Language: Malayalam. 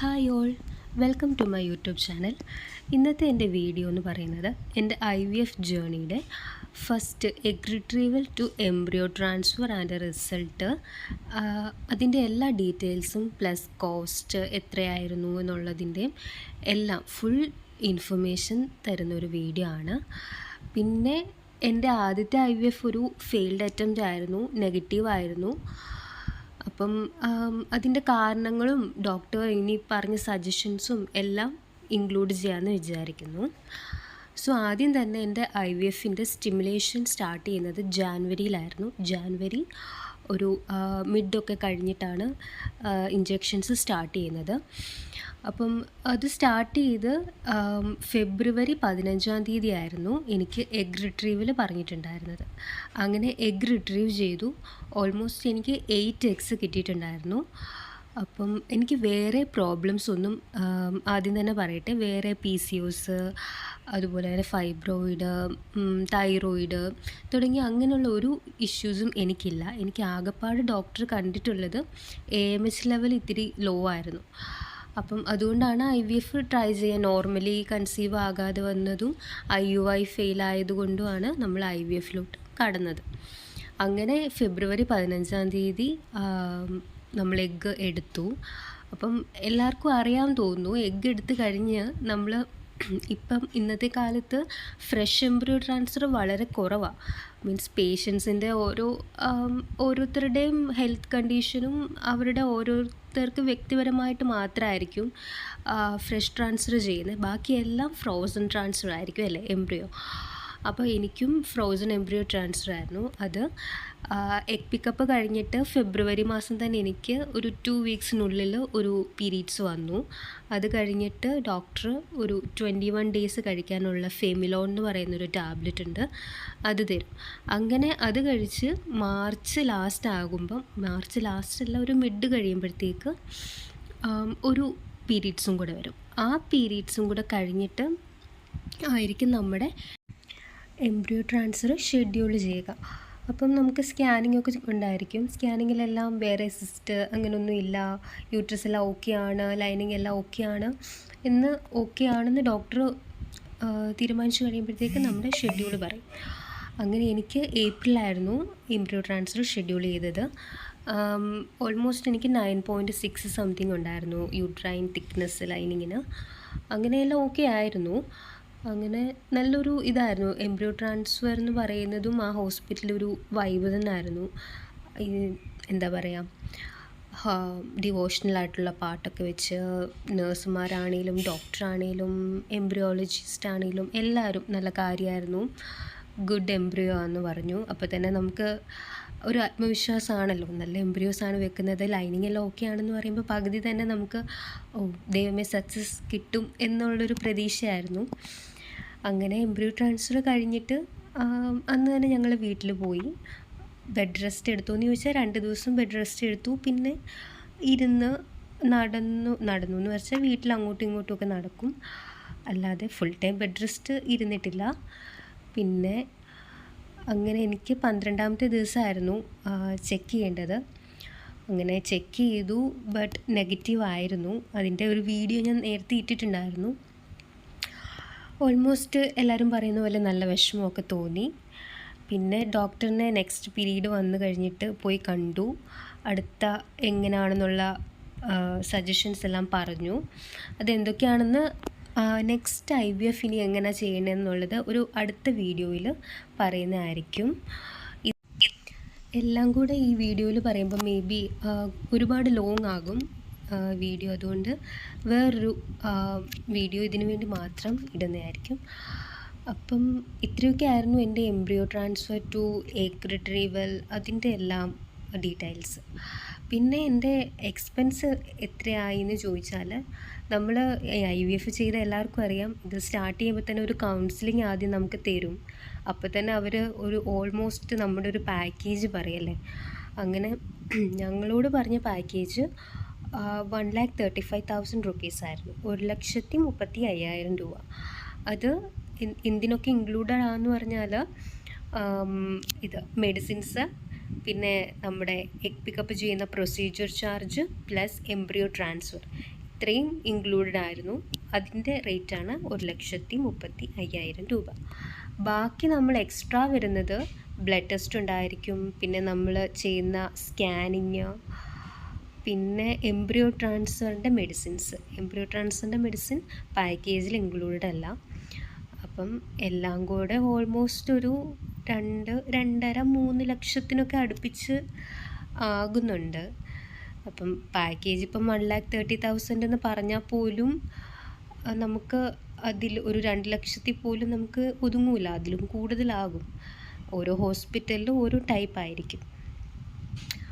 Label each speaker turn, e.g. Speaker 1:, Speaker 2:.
Speaker 1: Hi all, welcome to my YouTube channel. ഇന്നത്തെ എൻ്റെ വീഡിയോ എന്ന് പറയുന്നത് എൻ്റെ IVF ജേർണിയുടെ first egg retrieval to embryo transfer and result, അതിൻ്റെ എല്ലാ ഡീറ്റെയിൽസും പ്ലസ് കോസ്റ്റ് എത്രയായിരുന്നു എന്നുള്ളതിൻ്റെയും എല്ലാം ഫുൾ ഇൻഫർമേഷൻ തരുന്നൊരു വീഡിയോ ആണ്. പിന്നെ എൻ്റെ ആദ്യത്തെ IVF ഒരു ഫെയിൽഡ് അറ്റംപ്റ്റ് ആയിരുന്നു, നെഗറ്റീവായിരുന്നു. അപ്പം അതിൻ്റെ കാരണങ്ങളും ഡോക്ടർ ഇനി പറഞ്ഞ സജഷൻസും എല്ലാം ഇൻക്ലൂഡ് ചെയ്യാമെന്ന് വിചാരിക്കുന്നു. സോ ആദ്യം തന്നെ എൻ്റെ IVFൻ്റെ സ്റ്റിമുലേഷൻ സ്റ്റാർട്ട് ചെയ്യുന്നത് ജാനുവരിയിലായിരുന്നു. ജാനുവരി ഒരു മിഡൊക്കെ കഴിഞ്ഞിട്ടാണ് ഇഞ്ചെക്ഷൻസ് സ്റ്റാർട്ട് ചെയ്യുന്നത്. അപ്പം അത് സ്റ്റാർട്ട് ചെയ്ത് ഫെബ്രുവരി 15 ആയിരുന്നു എനിക്ക് എഗ് റിട്രീവൽ പറഞ്ഞിട്ടുണ്ടായിരുന്നത്. അങ്ങനെ എഗ് റിട്രീവ് ചെയ്തു. ഓൾമോസ്റ്റ് എനിക്ക് 8 എഗ്സ് കിട്ടിയിട്ടുണ്ടായിരുന്നു. അപ്പം എനിക്ക് വേറെ പ്രോബ്ലംസ് ഒന്നും ആദ്യം തന്നെ പറയട്ടെ, വേറെ PCOS, അതുപോലെ തന്നെ ഫൈബ്രോയിഡ്, തൈറോയിഡ് തുടങ്ങിയ അങ്ങനെയുള്ള ഒരു ഇഷ്യൂസും എനിക്കില്ല. എനിക്ക് ആകെപ്പാട് ഡോക്ടർ കണ്ടിട്ടുള്ളത് AMH ലെവൽ ഇത്തിരി ലോ ആയിരുന്നു. അപ്പം അതുകൊണ്ടാണ് IVF ട്രൈ ചെയ്യാൻ, നോർമലി കൺസീവ് ആകാതെ വന്നതും IUI ഫെയിൽ ആയതുകൊണ്ടുമാണ് നമ്മൾ IVFലോട്ട് കടന്നത്. അങ്ങനെ ഫെബ്രുവരി 15 നമ്മൾ എഗ്ഗ് എടുത്തു. അപ്പം എല്ലാവർക്കും അറിയാൻ തോന്നുന്നു, എഗ്ഗ് എടുത്ത് കഴിഞ്ഞ് നമ്മൾ ഇപ്പം ഇന്നത്തെ കാലത്ത് ഫ്രഷ് എംബ്രിയോ ട്രാൻസ്ഫർ വളരെ കുറവാണ്. മീൻസ് പേഷ്യൻസിൻ്റെ ഓരോരുത്തരുടെയും ഹെൽത്ത് കണ്ടീഷനും അവരുടെ ഓരോരുത്തർക്ക് വ്യക്തിപരമായിട്ട് മാത്രമായിരിക്കും ഫ്രഷ് ട്രാൻസ്ഫർ ചെയ്യുന്നത്. ബാക്കിയെല്ലാം ഫ്രോസൺ ട്രാൻസ്ഫർ ആയിരിക്കും അല്ലേ, എംബ്രിയോ. അപ്പോൾ എനിക്കും ഫ്രോസൺ എംബ്രിയോ ട്രാൻസ്ഫർ ആയിരുന്നു. അത് എഗ് പിക്കപ്പ് കഴിഞ്ഞിട്ട് ഫെബ്രുവരി മാസം തന്നെ എനിക്ക് ഒരു 2 വീക്സിനുള്ളിൽ ഒരു പീരീഡ്സ് വന്നു. അത് കഴിഞ്ഞിട്ട് ഡോക്ടർ ഒരു 21 ഡേയ്സ് കഴിക്കാനുള്ള ഫെമിലോൺ എന്ന് പറയുന്നൊരു ടാബ്ലറ്റ് ഉണ്ട്, അത് തരും. അങ്ങനെ അത് കഴിച്ച് മാർച്ച് ലാസ്റ്റല്ല, ഒരു മിഡ് കഴിയുമ്പോഴത്തേക്ക് ഒരു പീരീഡ്സും കൂടെ വരും. ആ പീരീഡ്സും കൂടെ കഴിഞ്ഞിട്ട് ആയിരിക്കും നമ്മുടെ എംബ്രിയോ ട്രാൻസ്ഫർ ഷെഡ്യൂൾ ചെയ്യുക. അപ്പം നമുക്ക് സ്കാനിങ് ഒക്കെ ഉണ്ടായിരിക്കും. സ്കാനിങ്ങിലെല്ലാം വേറെ സിസ്റ്റ് അങ്ങനെയൊന്നും ഇല്ല, യൂട്രസ് എല്ലാം ഓക്കെ ആണ്, ലൈനിങ് എല്ലാം ഓക്കെ ആണ് ആണെന്ന് ഡോക്ടർ തീരുമാനിച്ചു കഴിയുമ്പോഴത്തേക്ക് നമ്മുടെ ഷെഡ്യൂൾ പറയും. അങ്ങനെ എനിക്ക് ഏപ്രിലായിരുന്നു എംബ്രിയോ ട്രാൻസ്ഫർ ഷെഡ്യൂൾ ചെയ്തത്. ഓൾമോസ്റ്റ് എനിക്ക് 9.6 സംതിങ് ഉണ്ടായിരുന്നു യൂട്രൈൻ തിക്നെസ് ലൈനിങ്ങിന്. അങ്ങനെയെല്ലാം ഓക്കെ ആയിരുന്നു. അങ്ങനെ നല്ലൊരു ഇതായിരുന്നു. എംബ്രിയോ ട്രാൻസ്ഫർ എന്ന് പറയുന്നതും ആ ഹോസ്പിറ്റലൊരു വൈബ് തന്നെ ആയിരുന്നു. എന്താ പറയുക, ഡിവോഷണലായിട്ടുള്ള പാട്ടൊക്കെ വെച്ച് നേഴ്സുമാരാണേലും ഡോക്ടറാണേലും എംബ്രിയോളജിസ്റ്റ് ആണേലും എല്ലാവരും നല്ല കാര്യമായിരുന്നു. ഗുഡ് എംബ്രിയോ എന്ന് പറഞ്ഞു. അപ്പോൾ തന്നെ നമുക്ക് ഒരു ആത്മവിശ്വാസമാണല്ലോ, നല്ല എംബ്രിയോസാണ് വെക്കുന്നത്, ലൈനിങ് എല്ലാം ഓക്കെ ആണെന്ന് പറയുമ്പോൾ പകുതി തന്നെ നമുക്ക് ദൈവമേ സക്സസ് കിട്ടും എന്നുള്ളൊരു പ്രതീക്ഷയായിരുന്നു. അങ്ങനെ എംബ്രിയോ ട്രാൻസ്ഫർ കഴിഞ്ഞിട്ട് അന്ന് തന്നെ ഞങ്ങൾ വീട്ടിൽ പോയി. ബെഡ് റെസ്റ്റ് എടുത്തു എന്ന് ചോദിച്ചാൽ 2 ദിവസം ബെഡ് റെസ്റ്റ് എടുത്തു. പിന്നെ ഇരുന്ന് നടന്നു എന്ന് വെച്ചാൽ വീട്ടിൽ അങ്ങോട്ടും ഇങ്ങോട്ടും ഒക്കെ നടക്കും, അല്ലാതെ ഫുൾ ടൈം ബെഡ് റെസ്റ്റ് ഇരുന്നിട്ടില്ല. പിന്നെ അങ്ങനെ എനിക്ക് 12ാമത്തെ ദിവസമായിരുന്നു ചെക്ക് ചെയ്യേണ്ടത്. അങ്ങനെ ചെക്ക് ചെയ്തു, ബട്ട് നെഗറ്റീവ് ആയിരുന്നു. അതിൻ്റെ ഒരു വീഡിയോ ഞാൻ നേരത്തെ ഇട്ടിട്ടുണ്ടായിരുന്നു. ഓൾമോസ്റ്റ് എല്ലാവരും പറയുന്ന പോലെ നല്ല വിഷമമൊക്കെ തോന്നി. പിന്നെ ഡോക്ടറിനെ നെക്സ്റ്റ് പീരീഡ് വന്നു കഴിഞ്ഞിട്ട് പോയി കണ്ടു. അടുത്ത എങ്ങനെയാണെന്നുള്ള സജഷൻസ് എല്ലാം പറഞ്ഞു. അതെന്തൊക്കെയാണെന്ന് നെക്സ്റ്റ് IVF ഇനി എങ്ങനെ ചെയ്യണമെന്നുള്ളത് ഒരു അടുത്ത വീഡിയോയിൽ പറയുന്നതായിരിക്കും. എല്ലാം കൂടെ ഈ വീഡിയോയിൽ പറയുമ്പോൾ മേ ബി ഒരുപാട് ലോങ് ആകും വീഡിയോ. അതുകൊണ്ട് വേറൊരു വീഡിയോ ഇതിനു വേണ്ടി മാത്രം ഇടുന്നതായിരിക്കും. അപ്പം ഇത്രയൊക്കെ ആയിരുന്നു എൻ്റെ embryo transfer to egg retrieval, അതിൻ്റെ എല്ലാം ഡീറ്റെയിൽസ്. പിന്നെ എൻ്റെ എക്സ്പെൻസ് എത്രയായി എന്ന് ചോദിച്ചാൽ, നമ്മൾ IVF ചെയ്ത എല്ലാവർക്കും അറിയാം, ഇത് സ്റ്റാർട്ട് ചെയ്യുമ്പോൾ തന്നെ ഒരു കൗൺസിലിംഗ് ആദ്യം നമുക്ക് തരും. അപ്പോൾ തന്നെ അവർ ഒരു ഓൾമോസ്റ്റ് നമ്മുടെ ഒരു പാക്കേജ് പറയല്ലേ. അങ്ങനെ ഞങ്ങളോട് പറഞ്ഞ പാക്കേജ് 1,35,000 rupees ആയിരുന്നു, 1,35,000 രൂപ. അത് എന്തിനൊക്കെ ഇൻക്ലൂഡഡ് ആണെന്ന് പറഞ്ഞാൽ ഇത് മെഡിസിൻസ്, പിന്നെ നമ്മുടെ എഗ് പിക്കപ്പ് ചെയ്യുന്ന procedure charge plus embryo transfer, ഇത്രയും ഇൻക്ലൂഡഡ് ആയിരുന്നു. അതിൻ്റെ റേറ്റാണ് 1,35,000 രൂപ. ബാക്കി നമ്മൾ എക്സ്ട്രാ വരുന്നത് ബ്ലഡ് ടെസ്റ്റ് ഉണ്ടായിരിക്കും, പിന്നെ നമ്മൾ ചെയ്യുന്ന സ്കാനിങ്, പിന്നെ എംബ്രിയോ ട്രാൻസ്ഫറിൻ്റെ മെഡിസിൻ പാക്കേജിൽ ഇൻക്ലൂഡഡ് അല്ല. അപ്പം എല്ലാം കൂടെ ഓൾമോസ്റ്റ് ഒരു 2.5-3 ലക്ഷത്തിനൊക്കെ അടുപ്പിച്ച് ആകുന്നുണ്ട്. അപ്പം പാക്കേജ് ഇപ്പം 1,30,000 എന്ന് പറഞ്ഞാൽ പോലും നമുക്ക് അതിൽ ഒരു 2 ലക്ഷത്തിൽ പോലും നമുക്ക് ഒതുങ്ങൂല, അതിലും കൂടുതലാകും. ഓരോ ഹോസ്പിറ്റലിലും ഓരോ ടൈപ്പ് ആയിരിക്കും.